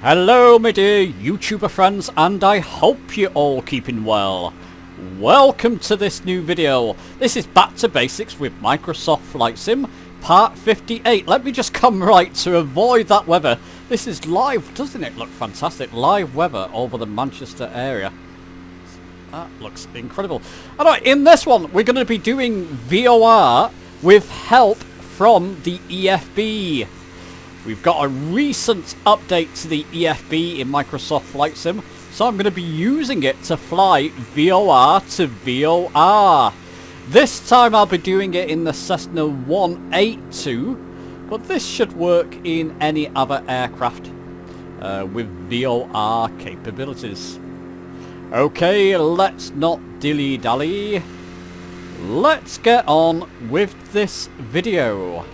Hello my dear YouTuber friends, and I hope you're all keeping well. Welcome to this new video. This is Back to Basics with Microsoft Flight Sim, part 58. Let me just come right to avoid that weather. This is live, doesn't it look fantastic? Live weather over the Manchester area. That looks incredible. Alright, in this one we're going to be doing VOR with help from the EFB. We've got a recent update to the EFB in Microsoft Flight Sim, so I'm going to be using it to fly VOR to VOR. This time I'll be doing it in the Cessna 182, but this should work in any other aircraft with VOR capabilities. Okay, let's not dilly-dally. Let's get on with this video.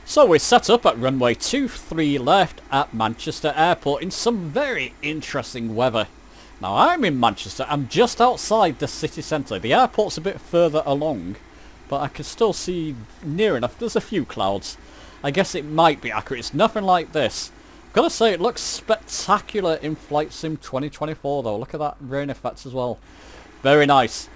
So we're set up at runway 23 left at Manchester Airport in some very interesting weather. Now I'm in Manchester, I'm just outside the city centre. The airport's a bit further along, but I can still see near enough. There's a few clouds. I guess it might be accurate. It's nothing like this. I've got to say it looks spectacular in Flight Sim 2024 though. Look at that rain effects as well. Very nice.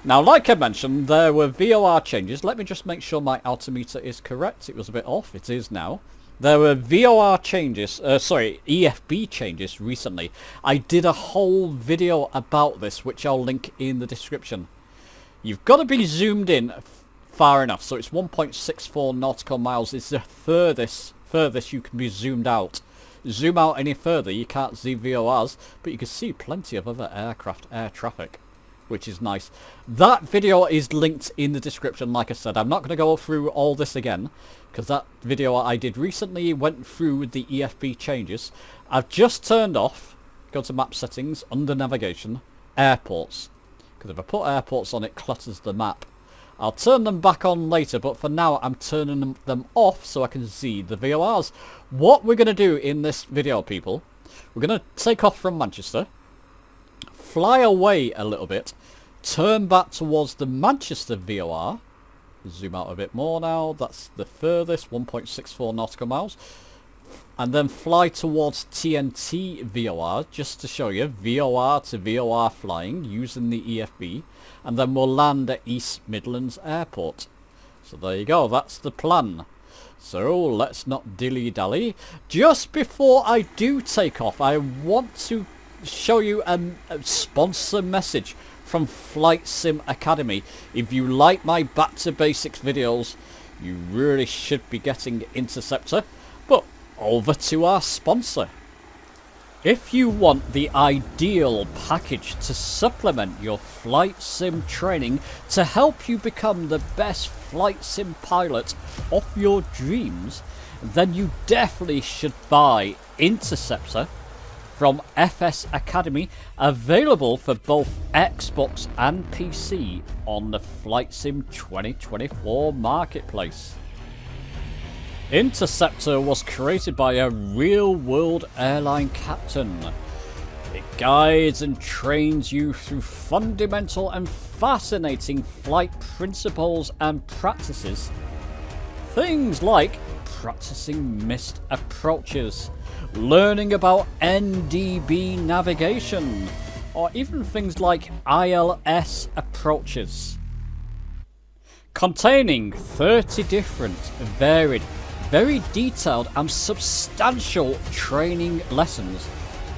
Now, like I mentioned, there were VOR changes. Let me just make sure my altimeter is correct. It was a bit off. It is now. There were VOR changes, EFB changes recently. I did a whole video about this, which I'll link in the description. You've got to be zoomed in far enough. So it's 1.64 nautical miles. It's the furthest you can be zoomed out. Zoom out any further, you can't see VORs, but you can see plenty of other aircraft, air traffic, which is nice. That video is linked in the description. Like I said, I'm not going to go through all this again, because that video I did recently went through the EFB changes. I've just turned off, go to map settings, under navigation, airports, because if I put airports on it clutters the map. I'll turn them back on later, but for now I'm turning them off so I can see the VORs. What we're going to do in this video, people, we're going to take off from Manchester, fly away a little bit, turn back towards the Manchester VOR, zoom out a bit more now, that's the furthest, 1.64 nautical miles, and then fly towards TNT VOR, just to show you, VOR to VOR flying using the EFB, and then we'll land at East Midlands Airport. So there you go, that's the plan. So let's not dilly-dally. Just before I do take off, I want to show you a sponsor message from Flight Sim Academy. If you like my Back to Basics videos, you really should be getting Interceptor. But over to our sponsor. If you want the ideal package to supplement your flight sim training to help you become the best flight sim pilot of your dreams, then you definitely should buy Interceptor from FS Academy, available for both Xbox and PC on the Flight Sim 2024 marketplace. Interceptor was created by a real-world airline captain. It guides and trains you through fundamental and fascinating flight principles and practices. Things like practicing missed approaches, learning about NDB navigation, or even things like ILS approaches. Containing 30 different, varied, very detailed and substantial training lessons,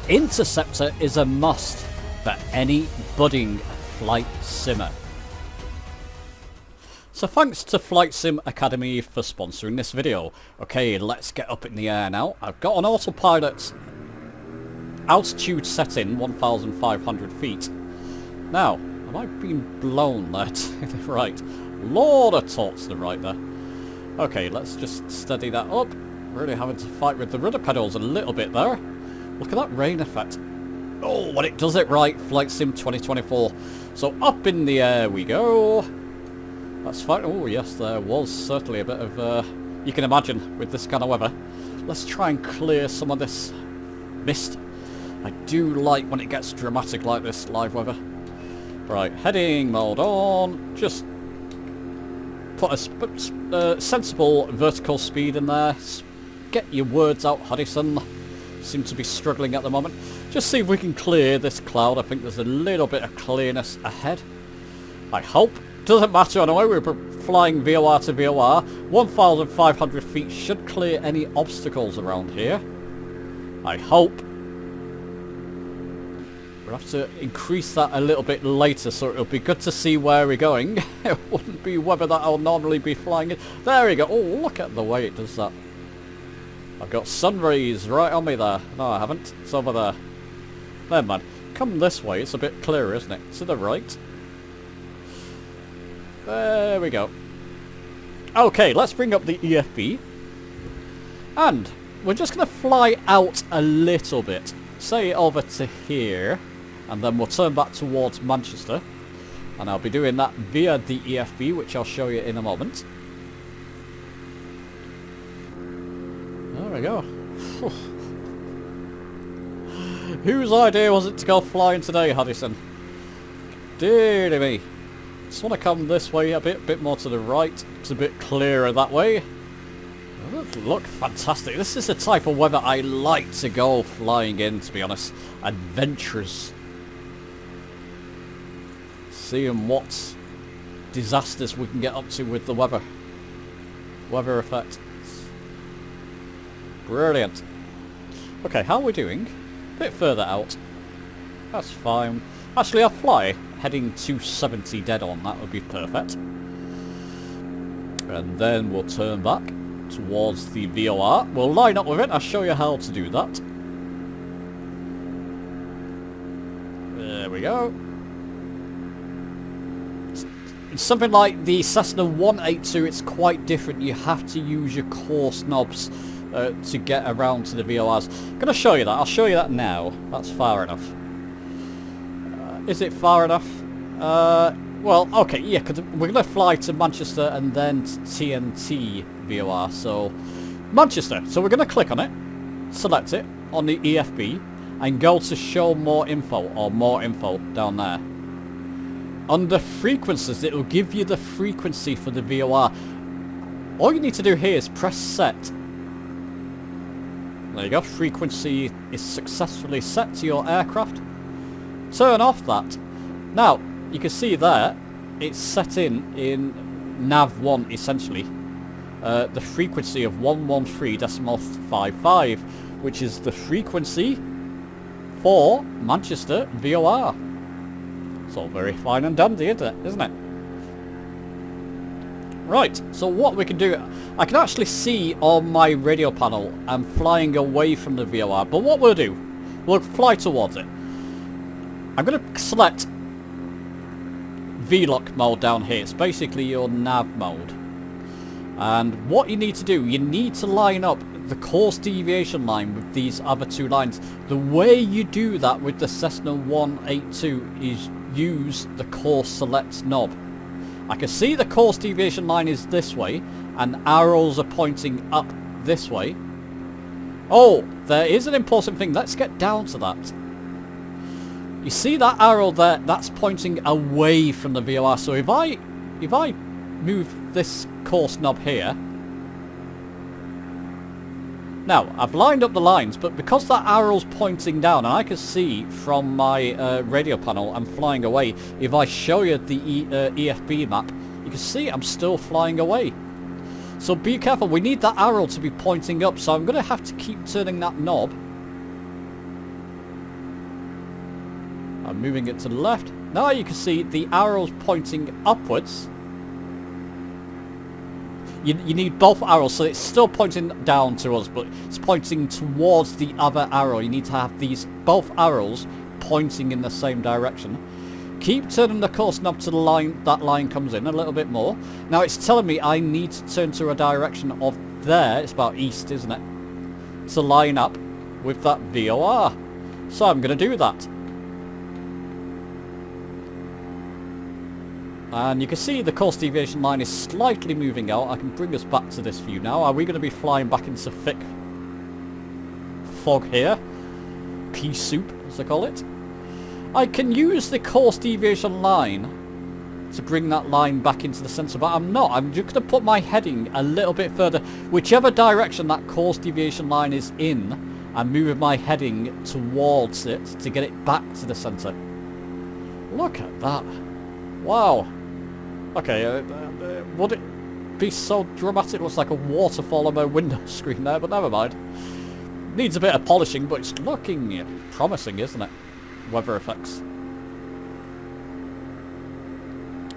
Interceptor is a must for any budding flight simmer. So thanks to Flight Sim Academy for sponsoring this video. Okay, let's get up in the air now. I've got an autopilot altitude set in 1,500 feet. Now, have I been blown there to the right? Lord of torque to the right there. Okay, let's just steady that up. Really having to fight with the rudder pedals a little bit there. Look at that rain effect. Oh, when it does it right, Flight Sim 2024. So up in the air we go. That's fine. Oh yes, there was certainly a bit of, you can imagine, with this kind of weather. Let's try and clear some of this mist. I do like when it gets dramatic like this, live weather. Right, heading mode on. Just put a sensible vertical speed in there. Get your words out, Hudson. Seem to be struggling at the moment. Just see if we can clear this cloud. I think there's a little bit of clearness ahead. I hope. Doesn't matter anyway, we're flying VOR to VOR. 1,500 feet should clear any obstacles around here. I hope. We'll have to increase that a little bit later, so it'll be good to see where we're going. It wouldn't be weather that I'll normally be flying in. There we go. Oh, look at the way it does that. I've got sun rays right on me there. No, I haven't. It's over there. Never mind. Come this way. It's a bit clearer, isn't it? To the right. There we go. Okay, let's bring up the EFB. And we're just going to fly out a little bit. Say over to here. And then we'll turn back towards Manchester. And I'll be doing that via the EFB, which I'll show you in a moment. There we go. Whose idea was it to go flying today, Hudson? Dear me. Just want to come this way a bit more to the right. It's a bit clearer that way. Look fantastic. This is the type of weather I like to go flying in, to be honest. Adventurous. Seeing what disasters we can get up to with the weather. Weather effect. Brilliant. Okay, how are we doing? A bit further out. That's fine. Actually, I'll fly heading 270 dead on. That would be perfect. And then we'll turn back towards the VOR. We'll line up with it. I'll show you how to do that. There we go. It's something like the Cessna 182. It's quite different. You have to use your course knobs to get around to the VORs. I'm going to show you that. I'll show you that now. That's far enough. Is it far enough? Well, okay, yeah, because we're going to fly to Manchester and then to TNT VOR. So, Manchester. So we're going to click on it, select it on the EFB, and go to show more info, or more info down there. Under frequencies, it will give you the frequency for the VOR. All you need to do here is press set. There you go, frequency is successfully set to your aircraft. Turn off that. Now, you can see there, it's set in nav1 essentially. The frequency of 113.55, which is the frequency for Manchester VOR. It's all very fine and dandy, isn't it? Right, so what we can do, I can actually see on my radio panel I'm flying away from the VOR, but what we'll do, we'll fly towards it. I'm going to select VLOC mode down here. It's basically your nav mode. And what you need to do, you need to line up the course deviation line with these other two lines. The way you do that with the Cessna 182 is use the course select knob. I can see the course deviation line is this way and arrows are pointing up this way. Oh, there is an important thing. Let's get down to that. You see that arrow there? That's pointing away from the VOR. So if I move this course knob here. Now, I've lined up the lines, but because that arrow's pointing down, and I can see from my radio panel I'm flying away, if I show you the EFB map, you can see I'm still flying away. So be careful, we need that arrow to be pointing up, so I'm going to have to keep turning that knob. I'm moving it to the left. Now you can see the arrow's pointing upwards. You need both arrows, so it's still pointing down to us, but it's pointing towards the other arrow. You need to have these both arrows pointing in the same direction. Keep turning the course knob to the line that line comes in a little bit more. Now it's telling me I need to turn to a direction of there. It's about east, isn't it? To line up with that VOR. So I'm going to do that. And you can see the course deviation line is slightly moving out. I can bring us back to this view now. Are we going to be flying back into thick fog here? Pea soup, as they call it. I can use the course deviation line to bring that line back into the centre, but I'm not. I'm just going to put my heading a little bit further. Whichever direction that course deviation line is in, I'm moving my heading towards it to get it back to the centre. Look at that. Wow. Okay, would it be so dramatic? It looks like a waterfall on my window screen there, but never mind. Needs a bit of polishing, but it's looking promising, isn't it? Weather effects.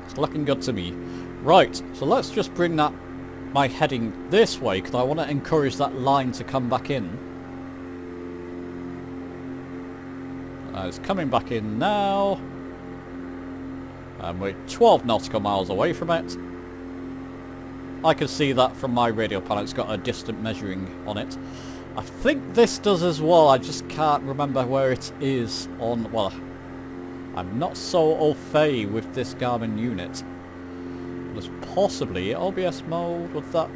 It's looking good to me. Right, so let's just bring my heading this way, because I want to encourage that line to come back in. It's coming back in now. And we're 12 nautical miles away from it. I can see that from my radio panel. It's got a distant measuring on it. I think this does as well. I just can't remember where it is on... Well, I'm not so au fait with this Garmin unit. There's possibly OBS mode with that.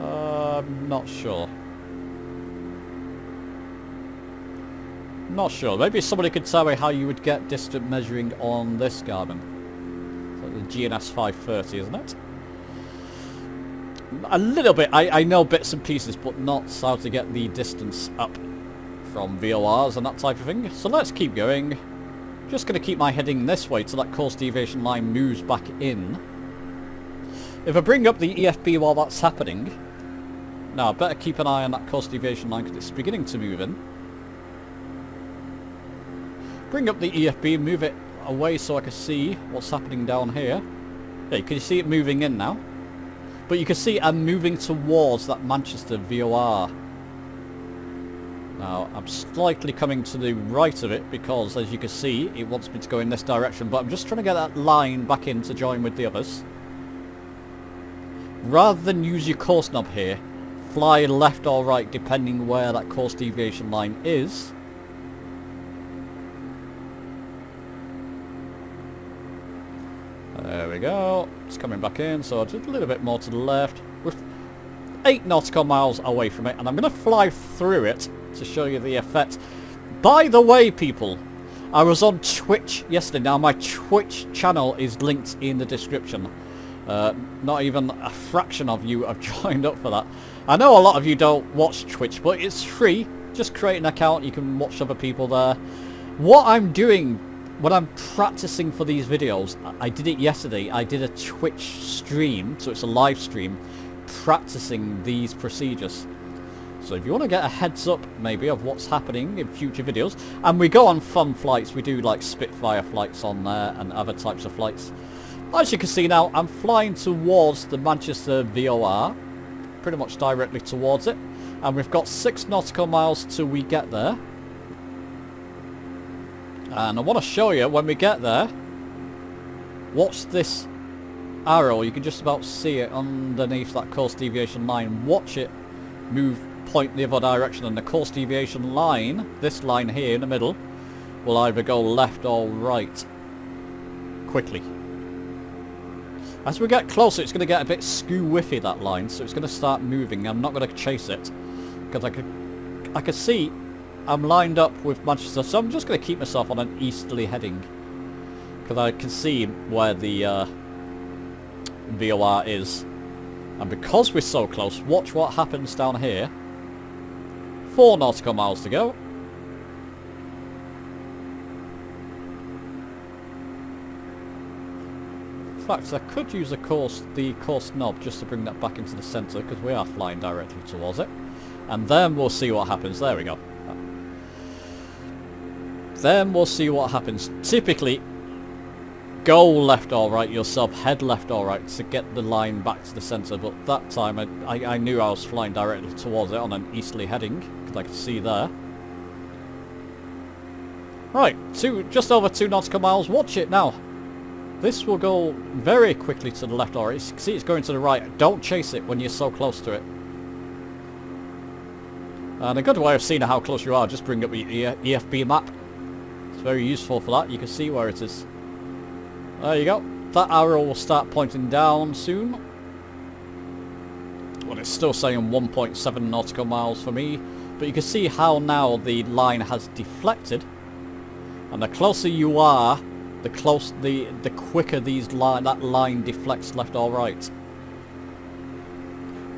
I'm not sure. Not sure. Maybe somebody could tell me how you would get distant measuring on this Garmin. So the GNS 530, isn't it? A little bit. I know bits and pieces, but not how to get the distance up from VORs and that type of thing. So let's keep going. Just going to keep my heading this way till that course deviation line moves back in. If I bring up the EFB while that's happening... Now, I better keep an eye on that course deviation line because it's beginning to move in. Bring up the EFB, move it away so I can see what's happening down here. Hey, can you see it moving in now? But you can see I'm moving towards that Manchester VOR. Now, I'm slightly coming to the right of it because, as you can see, it wants me to go in this direction. But I'm just trying to get that line back in to join with the others. Rather than use your course knob here, fly left or right depending where that course deviation line is. There we go. It's coming back in, so just a little bit more to the left. We're 8 nautical miles away from it, and I'm going to fly through it to show you the effect. By the way, people, I was on Twitch yesterday. Now, my Twitch channel is linked in the description. Not even a fraction of you have joined up for that. I know a lot of you don't watch Twitch, but it's free. Just create an account. You can watch other people there. What I'm doing... When I'm practicing for these videos, I did it yesterday. I did a Twitch stream, so it's a live stream, practicing these procedures. So if you want to get a heads up, maybe, of what's happening in future videos, and we go on fun flights, we do like Spitfire flights on there and other types of flights. As you can see now, I'm flying towards the Manchester VOR, pretty much directly towards it, and we've got 6 nautical miles till we get there. And I want to show you when we get there. Watch this arrow. You can just about see it underneath that course deviation line. Watch it move, point the other direction, and the course deviation line, this line here in the middle, will either go left or right quickly. As we get closer, it's going to get a bit skew-whiffy, that line, so it's going to start moving. I'm not going to chase it because I can see I'm lined up with Manchester, so I'm just going to keep myself on an easterly heading because I can see where the VOR is. And because we're so close, watch what happens down here. 4 nautical miles to go. In fact, I could use the course knob just to bring that back into the centre because we are flying directly towards it. And then we'll see what happens. There we go. Then we'll see what happens. Typically, go left or right yourself, head left or right to get the line back to the centre, but that time I knew I was flying directly towards it on an easterly heading, because I could see there. Right, just over 2 nautical miles. Watch it now. This will go very quickly to the left or right. You can see it's going to the right. Don't chase it when you're so close to it. And a good way of seeing how close you are, just bring up your EFB map. It's very useful for that. You can see where it is. There you go. That arrow will start pointing down soon. Well, it's still saying 1.7 nautical miles for me. But you can see how now the line has deflected. And the closer you are, the quicker that line deflects left or right.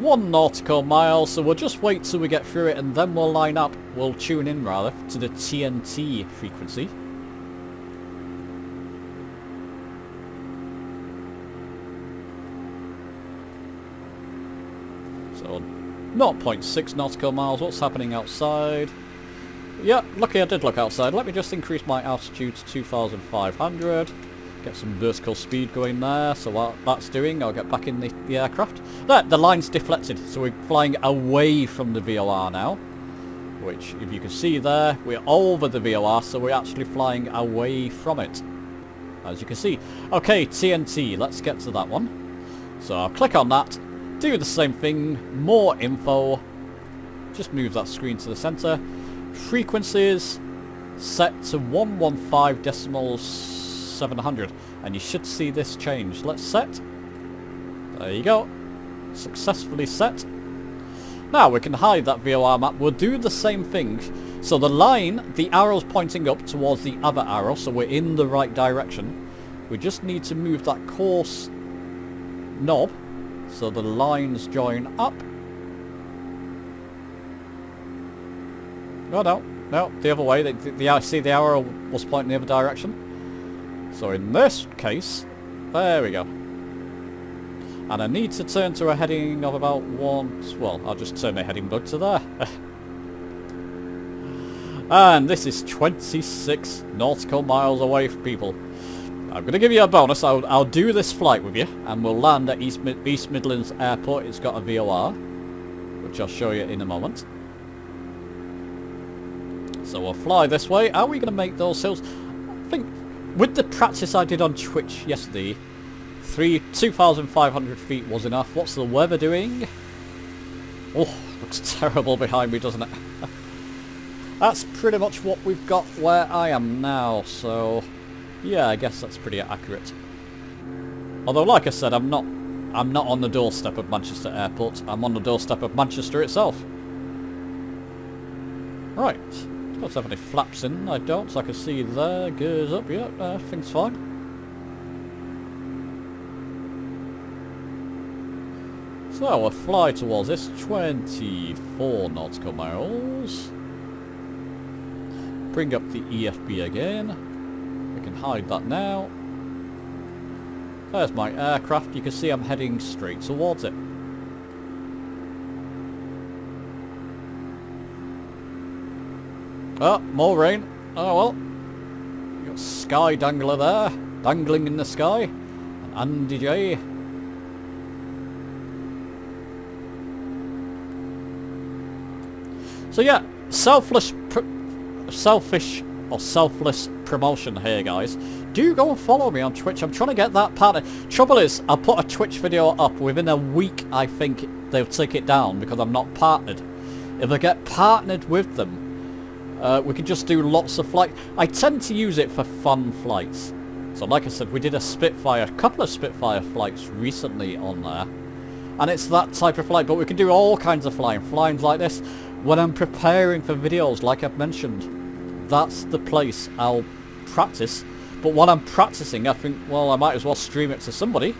1 nautical mile, so we'll just wait till we get through it and then we'll line up, we'll tune in rather, to the TNT frequency. So 0.6 nautical miles, what's happening outside? Yeah, lucky I did look outside. Let me just increase my altitude to 2,500. Get some vertical speed going there, so what that's doing, I'll get back in the aircraft. There, the line's deflected, so we're flying away from the VOR now. Which, if you can see there, we're over the VOR, so we're actually flying away from it. As you can see. Okay, TNT, let's get to that one. So I'll click on that, do the same thing, more info. Just move that screen to the center. Frequencies set to 115 decimals 700, and you should see this change. Let's set. There you go. Successfully set. Now we can hide that VOR map. We'll do the same thing. So the line, the arrow's pointing up towards the other arrow, so we're in the right direction. We just need to move that course knob so the lines join up. No, the other way. See the arrow was pointing the other direction. So in this case, there we go. And I need to turn to a heading of about well, I'll just turn my heading bug to there. And this is 26 nautical miles away from people. I'm going to give you a bonus. I'll do this flight with you, and we'll land at East Midlands Airport. It's got a VOR, which I'll show you in a moment. So we'll fly this way. Are we going to make those hills? I think with the practice I did on Twitch yesterday, 2,500 feet was enough. What's the weather doing? Oh, looks terrible behind me, doesn't it? That's pretty much what we've got where I am now, so yeah, I guess that's pretty accurate. Although, like I said, I'm not on the doorstep of Manchester Airport. I'm on the doorstep of Manchester itself. Right. Don't have any flaps in. I don't, so I can see there. Gears up. Yeah, everything's fine. So we'll fly towards this. 24 nautical miles. Bring up the EFB again. We can hide that now. There's my aircraft. You can see I'm heading straight towards it. Oh, more rain. Oh well. You got Sky Dangler there, dangling in the sky. And Andy J. So yeah, selfish or selfless promotion here, guys. Do go and follow me on Twitch. I'm trying to get that partner. Trouble is, I'll put a Twitch video up within a week. I think they'll take it down because I'm not partnered. If I get partnered with them, we can just do lots of flights. I tend to use it for fun flights. So like I said, we did a couple of Spitfire flights recently on there. And it's that type of flight, but we can do all kinds of flying like this. When I'm preparing for videos, like I've mentioned, that's the place I'll practice. But while I'm practicing, I think, well, I might as well stream it to somebody.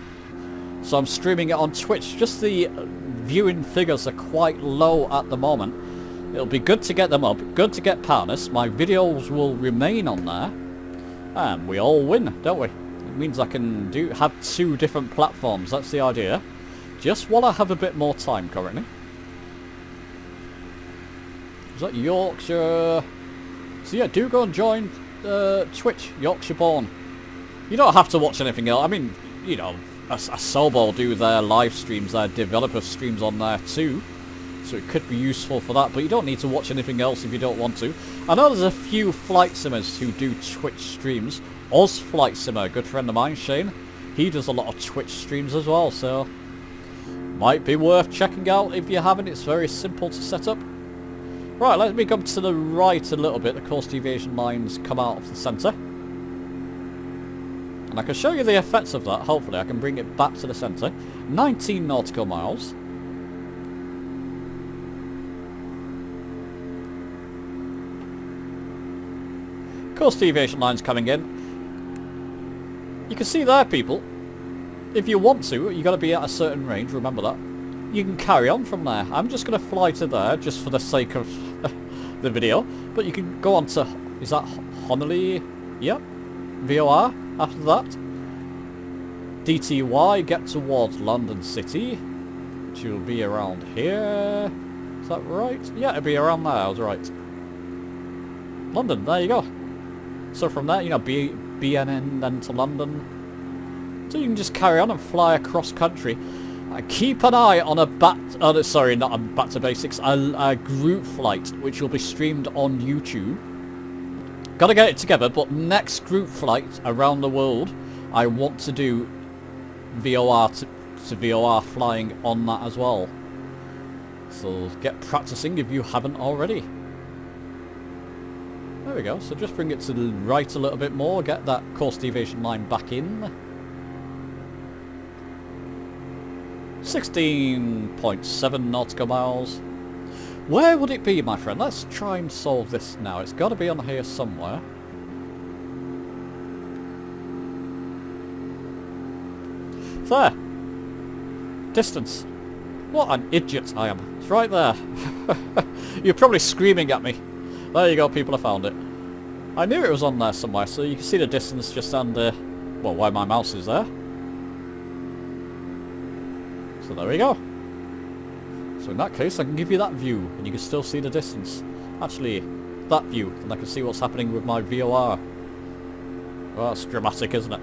So I'm streaming it on Twitch. Just the viewing figures are quite low at the moment. It'll be good to get them up, good to get partners. My videos will remain on there. And we all win, don't we? It means I can have 2 different platforms. That's the idea. Just while I have a bit more time currently. Is that Yorkshire? So yeah, do go and join Twitch, Yorkshire Born. You don't have to watch anything else. I mean, you know, Asobo do their live streams, their developer streams on there too. So it could be useful for that, but you don't need to watch anything else if you don't want to. I know there's a few flight simmers who do Twitch streams. Oz Flight Simmer, a good friend of mine, Shane, he does a lot of Twitch streams as well, so might be worth checking out if you haven't. It's very simple to set up. Right, let me come to the right a little bit. The course deviation lines come out of the centre. And I can show you the effects of that, hopefully. I can bring it back to the centre. 19 nautical miles. Course deviation lines coming in. You can see there, people. If you want to, you've got to be at a certain range, remember that. You can carry on from there. I'm just going to fly to there, just for the sake of the video. But you can go on to, is that Honolulu? Yep. VOR after that. DTY, get towards London City, which will be around here. Is that right? Yeah, it'll be around there, I was right. London, there you go. So from there, you know, BNN then to London. So you can just carry on and fly across country. Keep an eye on a sorry, not a back to basics, a group flight, which will be streamed on YouTube. Gotta get it together, but next group flight around the world, I want to do VOR to VOR flying on that as well. So get practicing if you haven't already. There we go, so just bring it to the right a little bit more, get that course deviation line back in. 16.7 nautical miles. Where would it be, my friend? Let's try and solve this now. It's got to be on here somewhere. There. Distance. What an idiot I am. It's right there. You're probably screaming at me. There you go, people, I found it. I knew it was on there somewhere, so you can see the distance just under, well, where my mouse is there. So there we go. So in that case, I can give you that view, and you can still see the distance. Actually, that view, and I can see what's happening with my VOR. Well, that's dramatic, isn't it?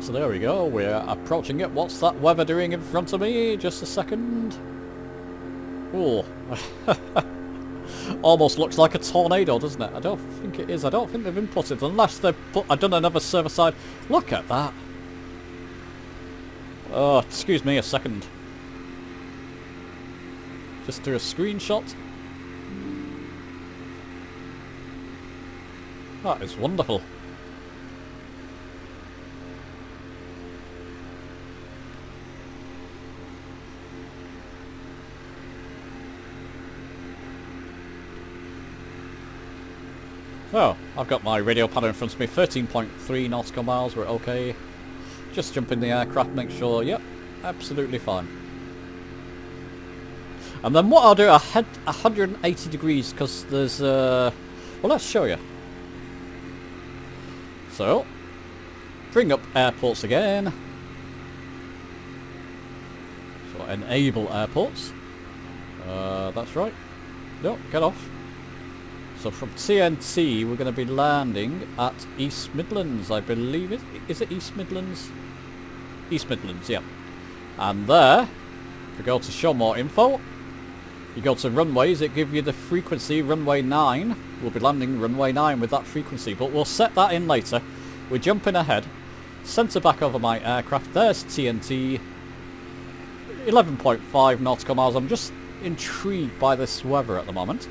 So there we go, we're approaching it. What's that weather doing in front of me? Just a second. Oh. Almost looks like a tornado, doesn't it? I don't think it is. I don't think they've inputted, unless they've done another server side. Look at that. Oh, excuse me a second. Just do a screenshot. That is wonderful. Oh, I've got my radio panel in front of me, 13.3 nautical miles, we're okay. Just jump in the aircraft, make sure, yep, absolutely fine. And then what I'll do, I head 180 degrees, because there's, well, let's show you. So, bring up airports again. So, enable airports. That's right. No, get off. So from TNT, we're going to be landing at East Midlands, I believe. Is it East Midlands? East Midlands, yeah. And there, if we go to show more info, you go to runways, it gives you the frequency, runway 9. We'll be landing runway 9 with that frequency, but we'll set that in later. We're jumping ahead. Centre back over my aircraft. There's TNT. 11.5 nautical miles. I'm just intrigued by this weather at the moment.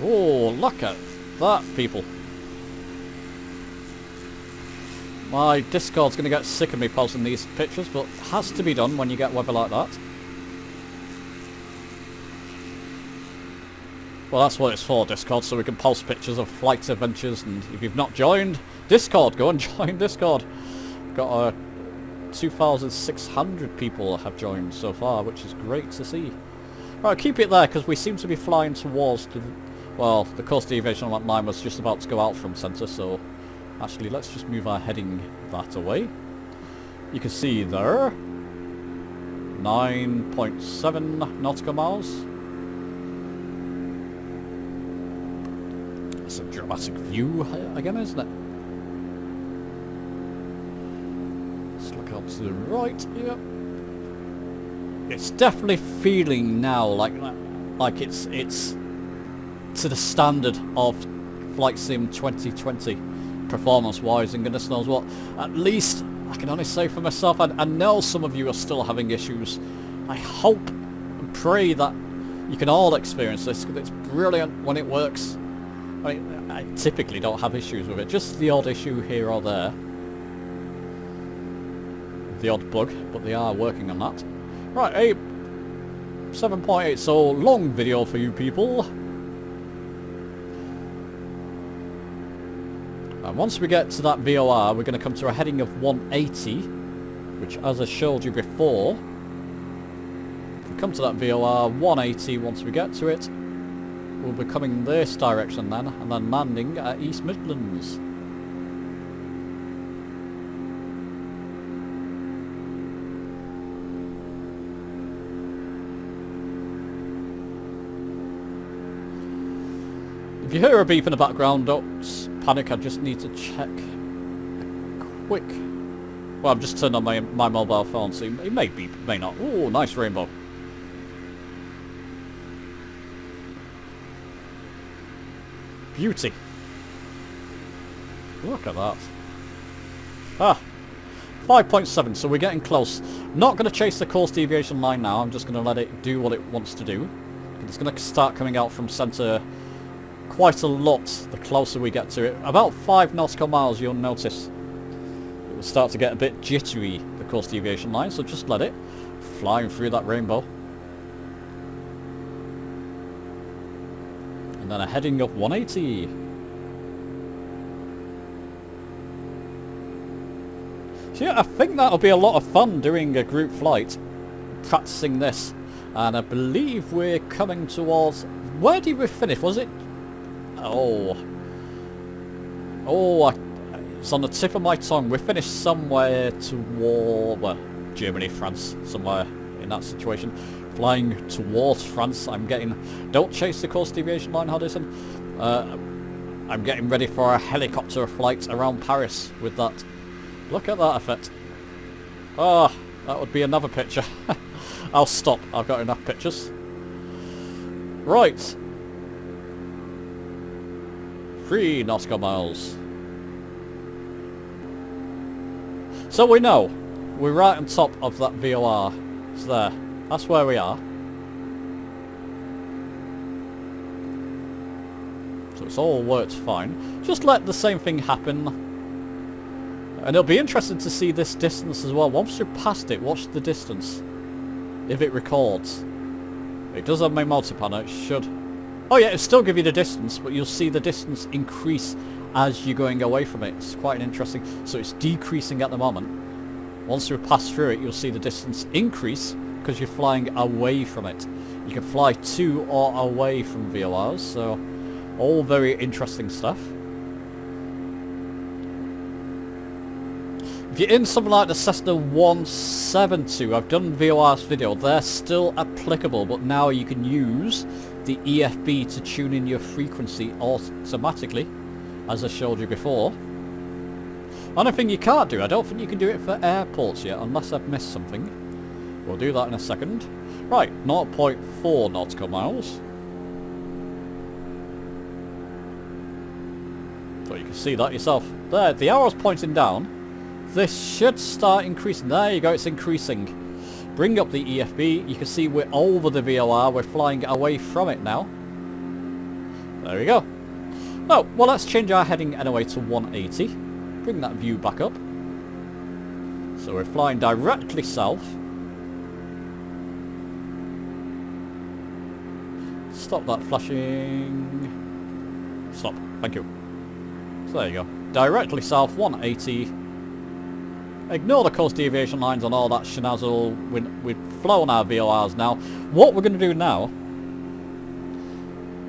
Oh, look at that, people. My Discord's going to get sick of me posting these pictures, but it has to be done when you get weather like that. Well, that's what it's for, Discord, so we can post pictures of flight adventures, and if you've not joined Discord, go and join Discord. Got 2,600 people have joined so far, which is great to see. Right, keep it there, because we seem to be flying towards the... Well, the course deviation line was just about to go out from centre, so actually let's just move our heading that away. You can see there, 9.7 nautical miles. It's a dramatic view again, isn't it? Let's look out to the right here. It's definitely feeling now like it's to the standard of Flight Sim 2020. performance-wise, and goodness knows what. At least, I can only say for myself, I know some of you are still having issues. I hope and pray that you can all experience this, because it's brilliant when it works. I mean, I typically don't have issues with it, just the odd issue here or there. The odd bug, but they are working on that. Right, 7.8, so long video for you people. And once we get to that VOR, we're going to come to a heading of 180, which, as I showed you before, if we come to that VOR, 180, once we get to it, we'll be coming this direction then, and then landing at East Midlands. If you hear a beep in the background, don't panic, I just need to check a quick... Well, I've just turned on my mobile phone, so it may beep, may not. Ooh, nice rainbow. Beauty. Look at that. Ah, 5.7, so we're getting close. Not going to chase the course deviation line now, I'm just going to let it do what it wants to do. It's going to start coming out from centre quite a lot the closer we get to it. About 5 nautical miles, you'll notice it will start to get a bit jittery, the course deviation line, so just let it. Flying through that rainbow. And then a heading of 180. So yeah, I think that'll be a lot of fun doing a group flight, practicing this. And I believe we're coming towards... Where did we finish? Was it... Oh, it's on the tip of my tongue. We finished somewhere toward, well, Germany, France, somewhere in that situation. Flying towards France. I'm getting... Don't chase the course deviation line, Hoddison. I'm getting ready for a helicopter flight around Paris with that. Look at that effect. Oh, that would be another picture. I'll stop. I've got enough pictures. Right. 3 nautical miles. So we know we're right on top of that VOR. It's there. That's where we are. So it's all worked fine. Just let the same thing happen. And it'll be interesting to see this distance as well. Once you're past it, watch the distance. If it records. It does have my multi-panel, it should. Oh yeah, it'll still give you the distance, but you'll see the distance increase as you're going away from it. It's quite interesting. So it's decreasing at the moment. Once you pass through it, you'll see the distance increase because you're flying away from it. You can fly to or away from VORs, so all very interesting stuff. If you're in something like the Cessna 172, I've done VOR's video, they're still applicable, but now you can use the EFB to tune in your frequency automatically, as I showed you before. Only thing you can't do, I don't think you can do it for airports yet, unless I've missed something. We'll do that in a second. Right, 0.4 nautical miles. So you can see that yourself. There, the arrow's pointing down. This should start increasing. There you go, it's increasing. Bring up the EFB. You can see we're over the VOR. We're flying away from it now. There we go. Oh, well, let's change our heading anyway to 180. Bring that view back up. So we're flying directly south. Stop that flashing. Stop. Thank you. So there you go. Directly south, 180. Ignore the course deviation lines and all that shenazzle. We've flown our VORs now. What we're going to do now,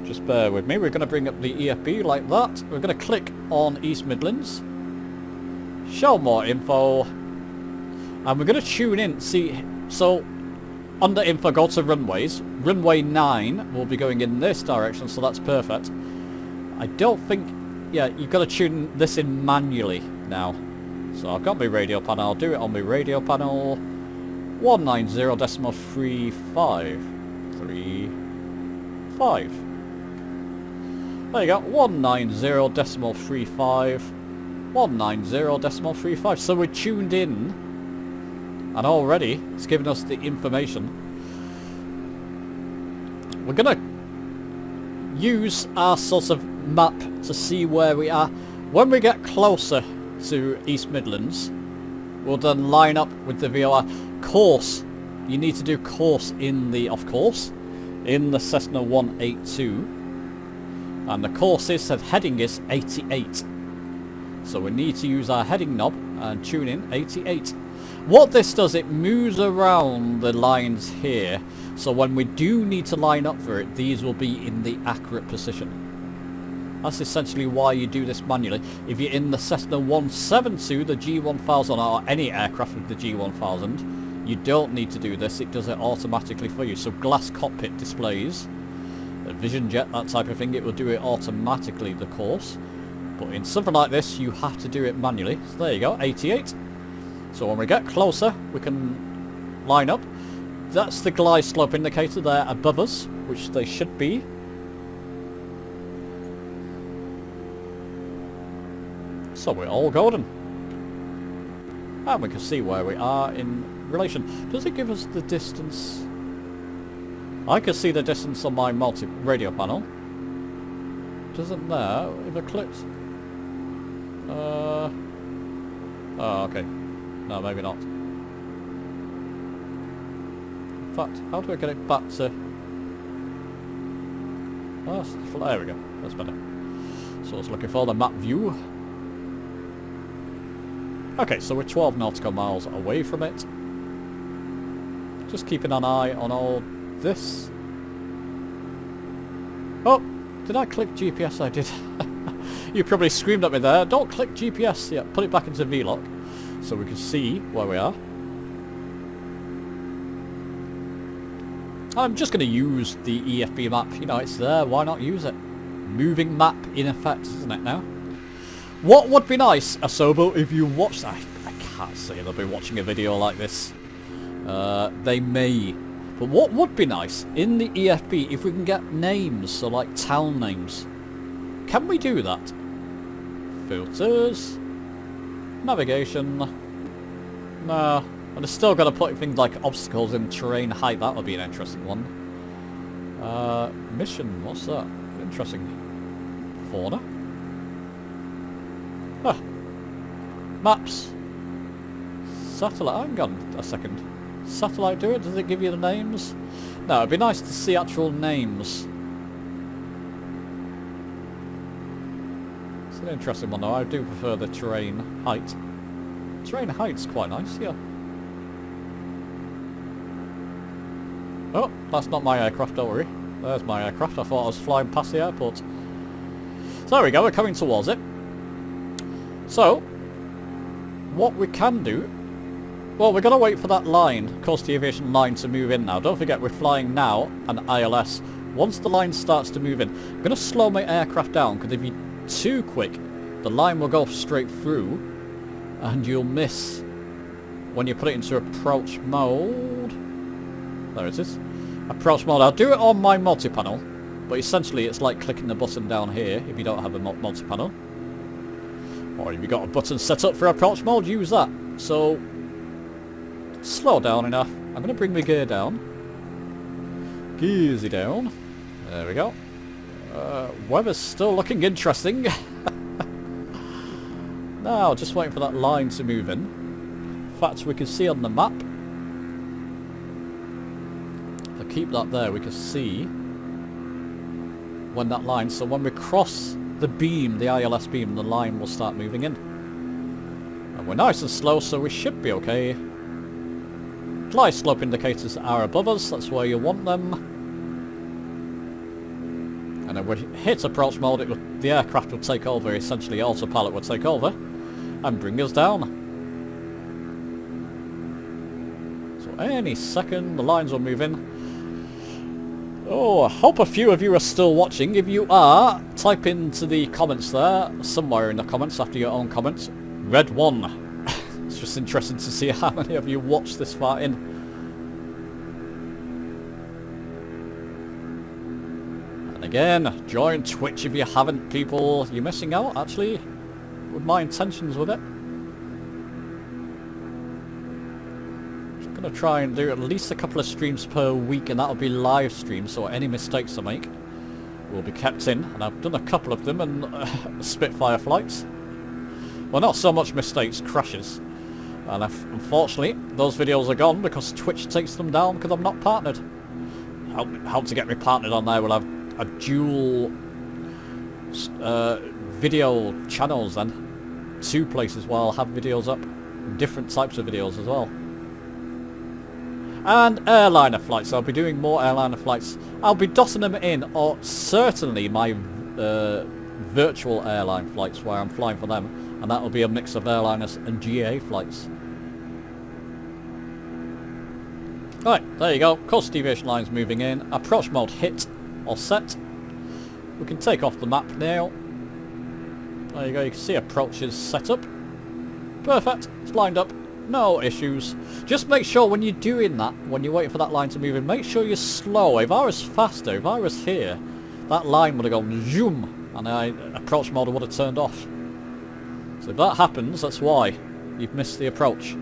just bear with me, we're going to bring up the EFB like that. We're going to click on East Midlands, show more info, and we're going to tune in. See, so under info, go to runways. Runway 9 will be going in this direction, so that's perfect. I don't think, yeah, you've got to tune this in manually now. So I've got my radio panel, I'll do it on my radio panel. 190.3535. There you go, 190.35. 190.35. So we're tuned in, and already it's giving us the information. We're gonna use our sort of map to see where we are. When we get closer to East Midlands, we'll then line up with the VOR. Course, you need to do course in the, of course, in the Cessna 182. And the course is, said heading is 88. So we need to use our heading knob and tune in 88. What this does, it moves around the lines here. So when we do need to line up for it, these will be in the accurate position. That's essentially why you do this manually. If you're in the Cessna 172, the G1000, or any aircraft with the G1000, you don't need to do this. It does it automatically for you. So glass cockpit displays, Vision Jet, that type of thing, it will do it automatically, the course. But in something like this, you have to do it manually. So there you go, 88. So when we get closer, we can line up. That's the glide slope indicator there above us, which they should be. So we're all golden. And we can see where we are in relation. Does it give us the distance? I can see the distance on my multi-radio panel. Doesn't there? If I clicked... oh, okay. No, maybe not. In fact, how do I get it back to... oh, there we go. That's better. So I was looking for the map view. Okay, so we're 12 nautical miles away from it. Just keeping an eye on all this. Oh, did I click GPS? I did. You probably screamed at me there. Don't click GPS. Yeah, put it back into VLOC so we can see where we are. I'm just going to use the EFB map. You know, it's there. Why not use it? Moving map in effect, isn't it now? What would be nice, Asobo, if you watch... I can't say they'll be watching a video like this. They may. But what would be nice, in the EFB, if we can get names, so like town names. Can we do that? Filters. Navigation. No. And it's still got to put things like obstacles in terrain height. That would be an interesting one. Mission, what's that? Interesting. Fauna. Ah. Maps. Satellite. Hang on a second. Satellite do it? Does it give you the names? No, it'd be nice to see actual names. It's an interesting one though. I do prefer the terrain height. Terrain height's quite nice, yeah. Oh, that's not my aircraft, don't worry. There's my aircraft. I thought I was flying past the airport. So there we go, we're coming towards it. So, what we can do... well, we're going to wait for that line, Coast Aviation line, to move in now. Don't forget, we're flying now, and ILS. Once the line starts to move in, I'm going to slow my aircraft down, because if you're too quick, the line will go straight through, and you'll miss when you put it into approach mode. There it is. Approach mode. I'll do it on my multi-panel, but essentially it's like clicking the button down here if you don't have a multi-panel. Or if you've got a button set up for approach mode, use that. So, slow down enough. I'm going to bring my gear down. Gearsy down. There we go. Weather's still looking interesting. Now, just waiting for that line to move in. In fact, we can see on the map. If I keep that there, we can see when that line... so when we cross the beam, the ILS beam, the line will start moving in. And we're nice and slow, so we should be okay. Glide slope indicators are above us, that's where you want them. And then when we hit approach mode, the aircraft will take over, essentially autopilot will take over and bring us down. So any second the lines will move in. Oh, I hope a few of you are still watching. If you are, type into the comments there, somewhere in the comments after your own comments, Red 1. It's just interesting to see how many of you watch this far in. And again, join Twitch if you haven't, people. You're missing out, actually. We're my intentions with it. Just gonna try and do at least a couple of streams per week, and that'll be live streams, so any mistakes I make will be kept in. And I've done a couple of them, and Spitfire flights. Well, not so much mistakes, crashes. And unfortunately, those videos are gone because Twitch takes them down because I'm not partnered. Help to get me partnered on there. We'll have a dual video channels then. 2 places where I'll have videos up. Different types of videos as well. And airliner flights. I'll be doing more airliner flights. I'll be dotting them in, or certainly my virtual airline flights where I'm flying for them. And that will be a mix of airliners and GA flights. Right, there you go. Course deviation lines moving in. Approach mode hit or set. We can take off the map now. There you go. You can see approach is set up. Perfect. It's lined up. No issues. Just make sure when you're doing that, when you're waiting for that line to move in, make sure you're slow. If I was faster, if I was here, that line would have gone zoom, and approach mode would have turned off. So if that happens, that's why you've missed the approach.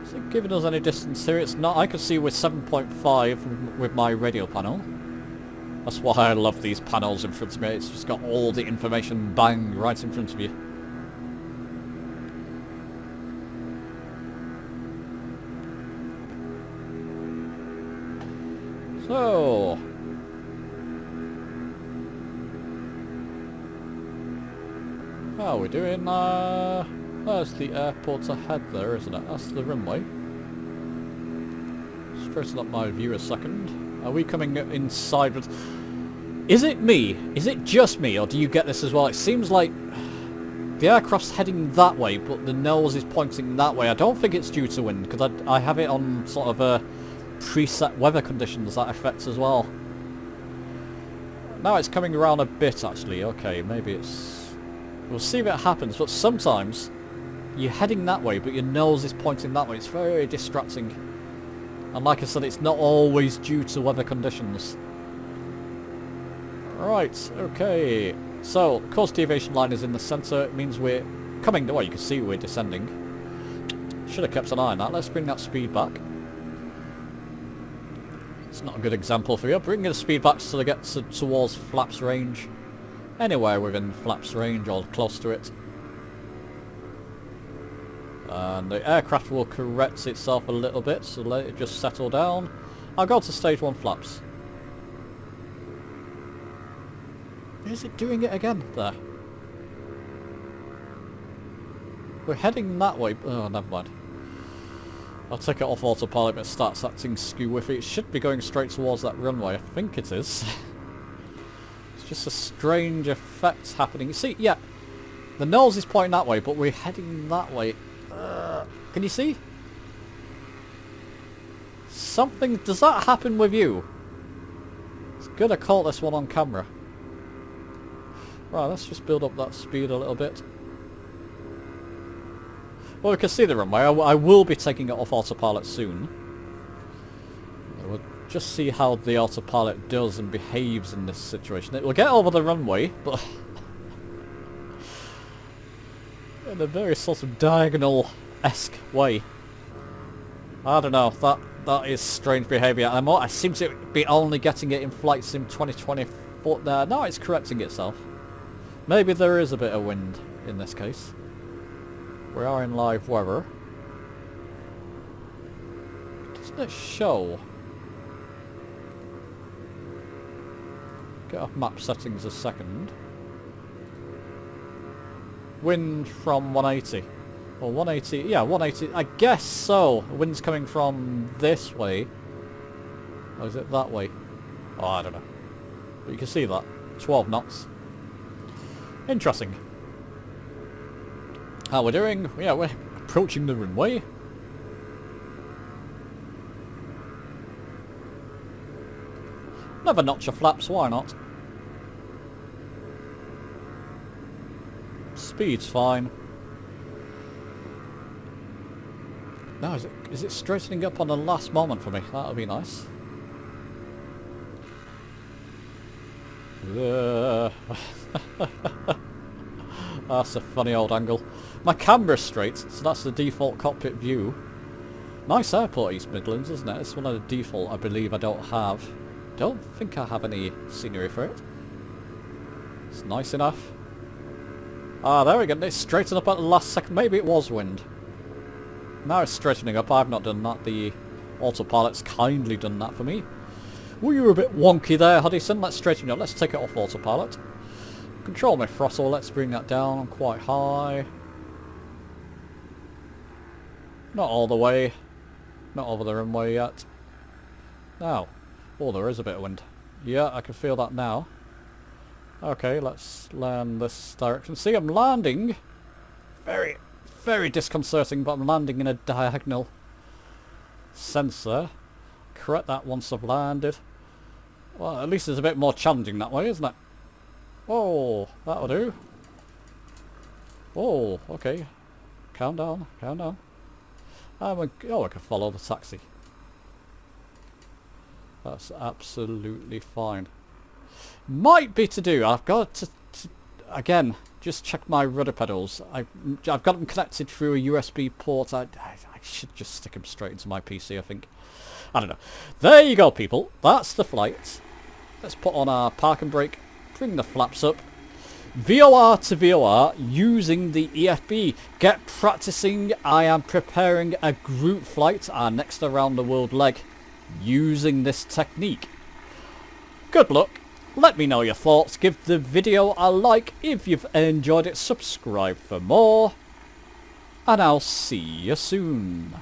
Is it giving us any distance here? It's not. I can see we're 7.5 with my radio panel. That's why I love these panels in front of me. It's just got all the information bang right in front of you. So... how are we doing? There's the airport ahead there, isn't it? That's the runway. Straighten up my view a second. Are we coming inside with... is it me? Is it just me, or do you get this as well? It seems like the aircraft's heading that way, but the nose is pointing that way. I don't think it's due to wind, because I have it on sort of a preset weather conditions that affects as well. Now it's coming around a bit, actually. Okay, maybe it's... we'll see if it happens, but sometimes you're heading that way, but your nose is pointing that way. It's very distracting. And like I said, it's not always due to weather conditions. Right, okay. So, course deviation line is in the centre. It means we're coming... well, you can see we're descending. Should have kept an eye on that. Let's bring that speed back. It's not a good example for you. Bring the speed back so they get towards flaps range. Anywhere within flaps range or close to it. And the aircraft will correct itself a little bit, so let it just settle down. I'll go to stage 1 flaps. Is it doing it again? There. We're heading that way. Oh, never mind. I'll take it off autopilot if it starts acting skew. If it should be going straight towards that runway. I think it is. Just a strange effect happening. You see, yeah, the nose is pointing that way, but we're heading that way. Can you see? Something... does that happen with you? It's good I caught this one on camera. Right, let's just build up that speed a little bit. Well, we can see the runway. I will be taking it off autopilot soon. We'll just see how the autopilot does and behaves in this situation. It will get over the runway, but in a very sort of diagonal-esque way. I don't know, that is strange behaviour. I seem to be only getting it in Flight Sim 2024. No, it's correcting itself. Maybe there is a bit of wind in this case. We are in live weather. Doesn't it show? Get off map settings a second. Wind from 180. Or 180, yeah, 180, I guess so. Wind's coming from this way. Or is it that way? Oh, I don't know. But you can see that. 12 knots. Interesting. How we're doing? Yeah, we're approaching the runway. Never notch your flaps, why not? Speed's fine. Now, is it straightening up on the last moment for me? That'll be nice. That's a funny old angle. My camera's straight, so that's the default cockpit view. Nice airport, East Midlands, isn't it? It's one of the default I believe I don't have. Don't think I have any scenery for it. It's nice enough. Ah, there we go. It's straightened up at the last second. Maybe it was wind. Now it's straightening up. I've not done that. The autopilot's kindly done that for me. Well, you were a bit wonky there, Hudson. Let's straighten you up. Let's take it off autopilot. Control my throttle. Let's bring that down quite high. Not all the way. Not over the runway yet. Now. Oh, there is a bit of wind. Yeah, I can feel that now. Okay, let's land this direction. See, I'm landing. Very, very disconcerting, but I'm landing in a diagonal sensor. Correct that once I've landed. Well, at least it's a bit more challenging that way, isn't it? Oh, that'll do. Oh, okay. Calm down, calm down. Oh, I can follow the taxi. That's absolutely fine. Might be to do. I've got to again, just check my rudder pedals. I've got them connected through a USB port. I should just stick them straight into my PC, I think. I don't know. There you go, people. That's the flight. Let's put on our park and brake. Bring the flaps up. VOR to VOR using the EFB. Get practicing. I am preparing a group flight, our next around the world leg, using this technique. Good luck. Let me know your thoughts. Give the video a like if you've enjoyed it. Subscribe for more. And I'll see you soon.